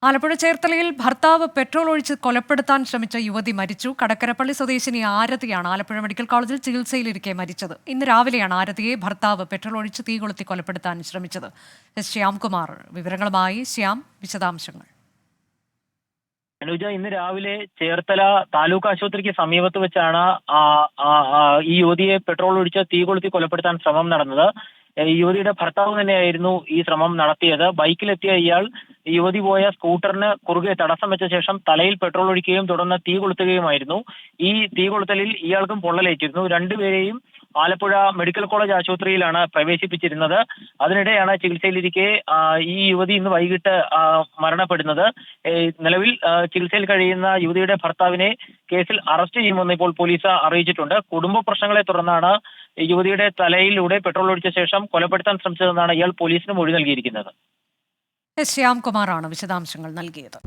ആലപ്പുഴ ചേർത്തലയിൽ ഭർത്താവ് പെട്രോൾ ഒഴിച്ച് കൊലപ്പെടുത്താൻ ശ്രമിച്ച യുവതി മരിച്ചു. കടക്കരപ്പള്ളി സ്വദേശിനി ആരതിയാണ് ആലപ്പുഴ മെഡിക്കൽ കോളേജിൽ ചികിത്സയിലിരിക്കെ മരിച്ചത്. ഇന്ന് രാവിലെയാണ് ആരതിയെ ഭർത്താവ് പെട്രോൾ ഒഴിച്ച് തീ കൊളുത്തി കൊലപ്പെടുത്താൻ ശ്രമിച്ചത്. ശ്യാംകുമാർ വിവരങ്ങളുമായി. ശ്യാം, വിശദാംശങ്ങൾ. അനുജ, ഇന്ന് രാവിലെ ചേർത്തല താലൂക്ക് ആശുപത്രിക്ക് സമീപത്ത് വെച്ചാണ് ഈ യുവതിയെ പെട്രോൾ ഒഴിച്ച് തീ കൊളുത്തി കൊലപ്പെടുത്താൻ ശ്രമം നടന്നത്. ഈ യുവതിയുടെ ഭർത്താവ് തന്നെയായിരുന്നു ഈ ശ്രമം നടത്തിയത്. ബൈക്കിലെത്തിയ ഇയാൾ യുവതി പോയ സ്കൂട്ടറിന് കുറുകെ തടസ്സം വെച്ച ശേഷം തലയിൽ പെട്രോൾ ഒഴിക്കുകയും തുടർന്ന് തീ കൊളുത്തുകയുമായിരുന്നു. ഈ തീ കൊളുത്തലിൽ ഇയാൾക്കും പൊള്ളലേറ്റിരുന്നു. രണ്ടുപേരെയും ആലപ്പുഴ മെഡിക്കൽ കോളേജ് ആശുപത്രിയിലാണ് പ്രവേശിപ്പിച്ചിരുന്നത്. അതിനിടെയാണ് ചികിത്സയിലിരിക്കെ ഈ യുവതി ഇന്ന് വൈകിട്ട് മരണപ്പെടുന്നത്. നിലവിൽ ചികിത്സയിൽ കഴിയുന്ന യുവതിയുടെ ഭർത്താവിനെ കേസിൽ അറസ്റ്റ് ചെയ്യുമെന്ന് ഇപ്പോൾ പോലീസ് അറിയിച്ചിട്ടുണ്ട്. കുടുംബ പ്രശ്നങ്ങളെ തുടർന്നാണ് യുവതിയുടെ തലയിലൂടെ പെട്രോൾ ഒഴിച്ച ശേഷം കൊലപ്പെടുത്താൻ ശ്രമിച്ചതെന്നാണ് ഇയാൾ പോലീസിന് മൊഴി നൽകിയിരിക്കുന്നത്. ശ്യാംകുമാറാണ് വിശദാംശങ്ങൾ നൽകിയത്.